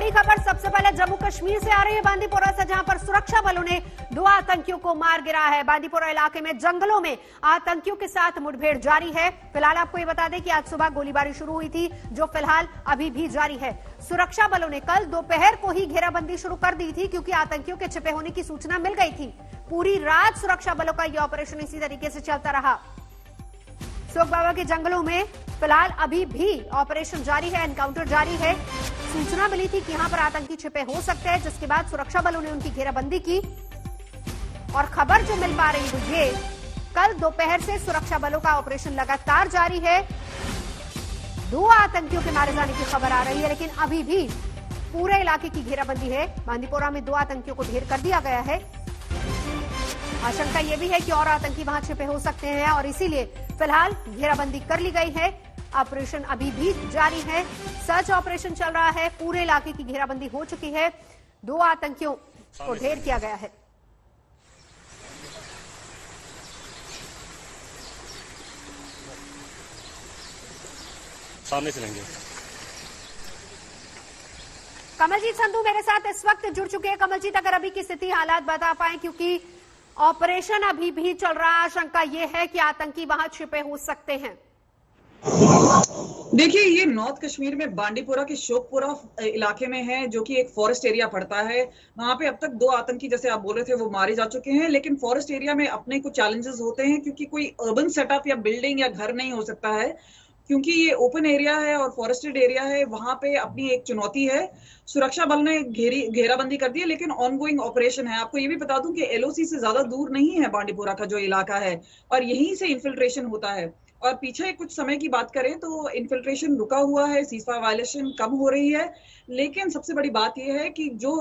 बड़ी खबर सबसे पहले जम्मू कश्मीर से आ रही है, बांदीपोरा से, जहां पर सुरक्षा बलों ने 2 आतंकियों को मार गिराया है। बांदीपोरा इलाके में जंगलों में आतंकियों के साथ मुठभेड़ जारी है। फिलहाल आपको ये बता दें कि आज सुबह गोलीबारी शुरू हुई थी, जो फिलहाल अभी भी जारी है। सुरक्षा बलों ने कल दोपहर को ही घेराबंदी शुरू कर दी थी, क्योंकि आतंकियों के छिपे होने की सूचना मिल गई थी। पूरी रात सुरक्षा बलों का यह ऑपरेशन इसी तरीके से चलता रहा। सोग बाबा के जंगलों में फिलहाल अभी भी ऑपरेशन जारी है, एनकाउंटर जारी है। सूचना मिली थी कि यहां पर आतंकी छिपे हो सकते हैं, जिसके बाद सुरक्षा बलों ने उनकी घेराबंदी की। और खबर जो मिल पा रही है ये, कल दोपहर से सुरक्षा बलों का ऑपरेशन लगातार जारी है। 2 आतंकियों के मारे जाने की खबर आ रही है, लेकिन अभी भी पूरे इलाके की घेराबंदी है। बांदीपोरा में 2 आतंकियों को ढेर कर दिया गया है। आशंका यह भी है कि और आतंकी वहां छिपे हो सकते हैं, और इसीलिए फिलहाल घेराबंदी कर ली गई है। ऑपरेशन अभी भी जारी है, सर्च ऑपरेशन चल रहा है। पूरे इलाके की घेराबंदी हो चुकी है। 2 आतंकियों को ढेर किया गया है। सामने से लेंगे। कमलजीत संधू मेरे साथ इस वक्त जुड़ चुके हैं। कमलजीत, अगर अभी की स्थिति हालात बता पाए, क्योंकि ऑपरेशन अभी भी चल रहा है, आशंका यह है कि आतंकी वहां छिपे हो सकते हैं। देखिए, ये नॉर्थ कश्मीर में बांडीपोरा के शोकपुरा इलाके में है, जो कि एक फॉरेस्ट एरिया पड़ता है। वहां पे अब तक 2 आतंकी, जैसे आप बोले थे, वो मारे जा चुके हैं। लेकिन फॉरेस्ट एरिया में अपने कुछ चैलेंजेस होते हैं, क्योंकि कोई अर्बन सेटअप या बिल्डिंग या घर नहीं हो सकता है, क्योंकि ये ओपन एरिया है और फॉरेस्टेड एरिया है। वहां पे अपनी एक चुनौती है। सुरक्षा बल ने घेराबंदी कर दी है, लेकिन ऑनगोइंग ऑपरेशन है। आपको ये भी बता दूं कि एलओसी से ज्यादा दूर नहीं है बांडीपोरा का जो इलाका है, और यहीं से इन्फिल्ट्रेशन होता है। और पीछे कुछ समय की बात करें तो इन्फिल्ट्रेशन रुका हुआ है, सीजफायर वायलेशन कम हो रही है। लेकिन सबसे बड़ी बात यह है कि जो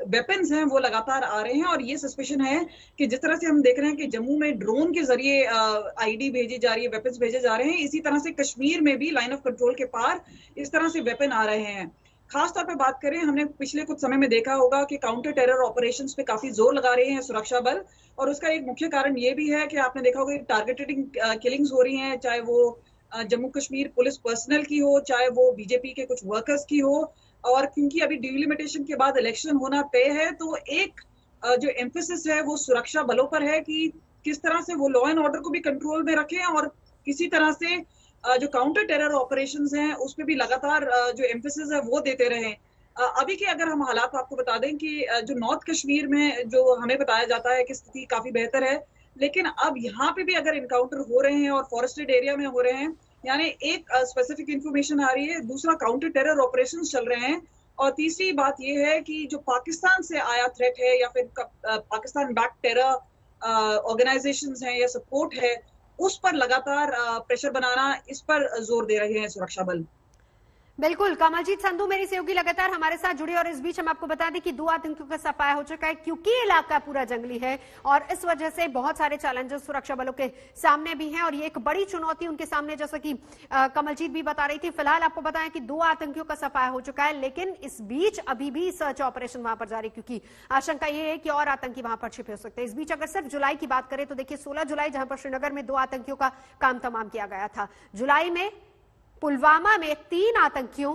वेपन्स हैं वो लगातार आ रहे हैं, और ये सस्पेशन है कि जिस तरह से हम देख रहे हैं कि जम्मू में ड्रोन के जरिए आईडी भेजी जा रही है, वेपन्स भेजे जा रहे हैं, इसी तरह से कश्मीर में भी लाइन ऑफ कंट्रोल के पार इस तरह से वेपन आ रहे हैं। खास तौर पे बात करें, हमने पिछले कुछ समय में देखा होगा कि काउंटर टेरर ऑपरेशंस पे काफी जोर लगा रहे हैं सुरक्षा बल, और उसका एक मुख्य कारण ये भी है कि आपने देखा होगा टारगेटेड किलिंग्स हो रही हैं, चाहे वो जम्मू कश्मीर पुलिस पर्सनल की हो, चाहे वो बीजेपी के कुछ वर्कर्स की हो। और क्योंकि अभी डिलिमिटेशन के बाद इलेक्शन होना तय है, तो एक जो एम्फेसिस है वो सुरक्षा बलों पर है कि किस तरह से वो लॉ एंड ऑर्डर को भी कंट्रोल में रखें, और किसी तरह से जो काउंटर टेरर ऑपरेशंस हैं उस पर भी लगातार जो एम्फेसिस है वो देते रहें। अभी के अगर हम हालात आपको बता दें कि जो नॉर्थ कश्मीर में जो हमें बताया जाता है कि स्थिति काफी बेहतर है, लेकिन अब यहाँ पे भी अगर इनकाउंटर हो रहे हैं और फॉरेस्टेड एरिया में हो रहे हैं, यानी एक स्पेसिफिक इंफॉर्मेशन आ रही है, दूसरा काउंटर टेरर ऑपरेशंस चल रहे हैं, और तीसरी बात यह है कि जो पाकिस्तान से आया थ्रेट है या फिर पाकिस्तान बैक टेरर ऑर्गेनाइजेशंस हैं या सपोर्ट है, उस पर लगातार प्रेशर बनाना, इस पर जोर दे रहे हैं सुरक्षा बल। बिल्कुल, कमलजीत संधू मेरी सहयोगी लगातार हमारे साथ जुड़ी, और इस बीच हम आपको बता दें कि 2 आतंकियों का सफाया हो चुका है, क्योंकि इलाका पूरा जंगली है और इस वजह से बहुत सारे चैलेंजेस सुरक्षा बलों के सामने भी हैं, और ये एक बड़ी चुनौती उनके सामने, जैसा कि कमलजीत भी बता रही थी। फिलहाल आपको बताएं कि 2 आतंकियों का सफाया हो चुका है, लेकिन इस बीच अभी भी सर्च ऑपरेशन वहां पर जारी, क्योंकि आशंका यह है कि और आतंकी वहां पर छिपे हो सकते हैं। इस बीच अगर सिर्फ जुलाई की बात करें तो देखिए 16 जुलाई, जहां पर श्रीनगर में 2 आतंकियों का काम तमाम किया गया था। जुलाई में पुलवामा में 3 आतंकियों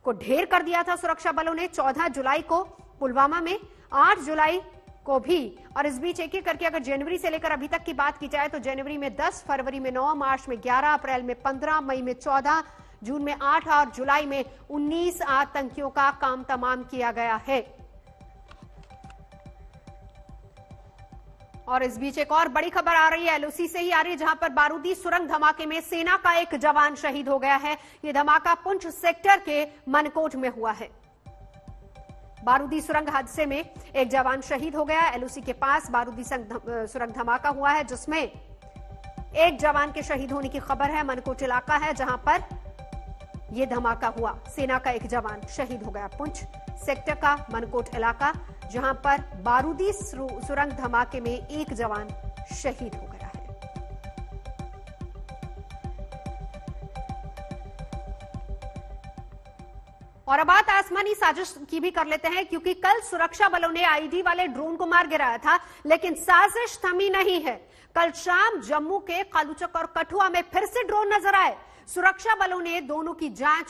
को ढेर कर दिया था सुरक्षा बलों ने, 14 जुलाई को पुलवामा में, 8 जुलाई को भी। और इस बीच एक एक करके अगर जनवरी से लेकर अभी तक की बात की जाए तो जनवरी में 10, फरवरी में 9, मार्च में 11, अप्रैल में 15, मई में 14, जून में 8 और जुलाई में 19 आतंकियों का काम तमाम किया गया है। और इस बीच एक और बड़ी खबर आ रही है, एलओसी से ही आ रही है, जहां पर बारूदी सुरंग धमाके में सेना का एक जवान शहीद हो गया है। यह धमाका पुंछ सेक्टर के मनकोट में हुआ है। बारूदी सुरंग हादसे में एक जवान शहीद हो गया। एलओसी के पास बारूदी सुरंग धमाका हुआ है, जिसमें एक जवान के शहीद होने की खबर है। मनकोट इलाका है जहां पर यह धमाका हुआ, सेना का एक जवान शहीद हो गया। पुंछ सेक्टर का मनकोट इलाका, जहां पर बारूदी सुरंग धमाके में एक जवान शहीद हो गया है। और अब बात आसमानी साजिश की भी कर लेते हैं, क्योंकि कल सुरक्षा बलों ने आईडी वाले ड्रोन को मार गिराया था, लेकिन साजिश थमी नहीं है। कल शाम जम्मू के कालूचक और कठुआ में फिर से ड्रोन नजर आए। सुरक्षा बलों ने दोनों की जांच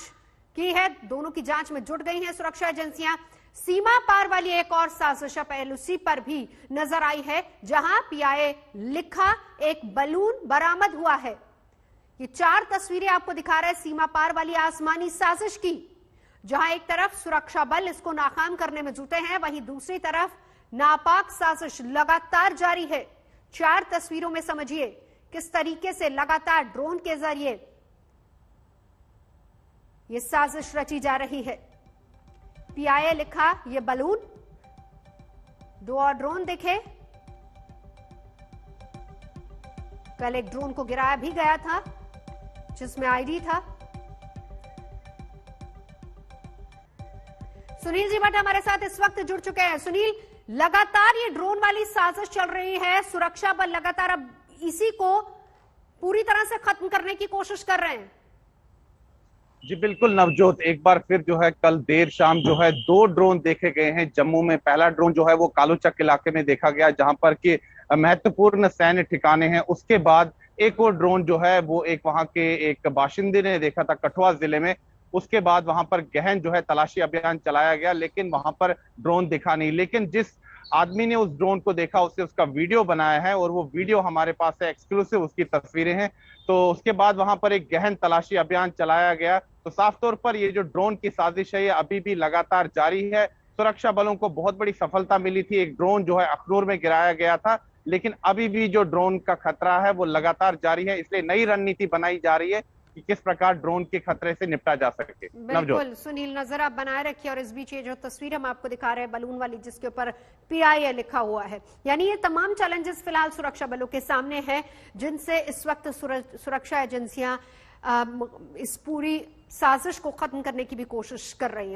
की है। दोनों की जांच में जुट गई हैं सुरक्षा एजेंसियां। सीमा पार वाली एक और साजिश पहलुसी पर भी नजर आई है, जहां पीआईए लिखा एक बलून बरामद हुआ है। ये 4 तस्वीरें आपको दिखा रहे हैं सीमा पार वाली आसमानी साजिश की, जहां एक तरफ सुरक्षा बल इसको नाकाम करने में जुटे हैं, वहीं दूसरी तरफ नापाक साजिश लगातार जारी है। 4 तस्वीरों में समझिए किस तरीके से लगातार ड्रोन के जरिए ये साजिश रची जा रही है। पीआईए लिखा ये बलून, 2 और ड्रोन दिखे। कल एक ड्रोन को गिराया भी गया था जिसमें आईडी था। सुनील जी भट्ट हमारे साथ इस वक्त जुड़ चुके हैं। सुनील, लगातार ये ड्रोन वाली साजिश चल रही है, सुरक्षा बल लगातार अब इसी को पूरी तरह से खत्म करने की कोशिश कर रहे हैं। जी बिल्कुल नवजोत, एक बार फिर जो है कल देर शाम जो है 2 ड्रोन देखे गए हैं जम्मू में। पहला ड्रोन जो है वो कालूचक इलाके में देखा गया, जहां पर कि महत्वपूर्ण सैन्य ठिकाने हैं। उसके बाद एक और ड्रोन जो है वो एक वहां के एक बाशिंदे ने देखा था कठुआ जिले में। उसके बाद वहां पर गहन जो है तलाशी अभियान चलाया गया, लेकिन वहां पर ड्रोन दिखा नहीं। लेकिन जिस आदमी ने उस ड्रोन को देखा उससे उसका वीडियो बनाया है और वो वीडियो हमारे पास है, एक्सक्लूसिव उसकी तस्वीरें हैं। तो उसके बाद वहां पर एक गहन तलाशी अभियान चलाया गया। तो साफ तौर पर ये जो ड्रोन की साजिश है ये अभी भी लगातार जारी है। सुरक्षा बलों को बहुत बड़ी सफलता मिली थी, एक ड्रोन जो है अखनूर में गिराया गया था, लेकिन अभी भी जो ड्रोन का खतरा है वो लगातार जारी है। इसलिए नई रणनीति बनाई जा रही है कि किस प्रकार ड्रोन के खतरे से निपटा जा सके। बिल्कुल सुनील, नजर आप बनाए रखिए। और इस बीच ये जो तस्वीर हम आपको दिखा रहे हैं बलून वाली, जिसके ऊपर पीआईए लिखा हुआ है, यानी ये तमाम चैलेंजेस फिलहाल सुरक्षा बलों के सामने हैं, जिनसे इस वक्त सुरक्षा एजेंसियां इस पूरी साजिश को खत्म करने की भी कोशिश कर रही हैं।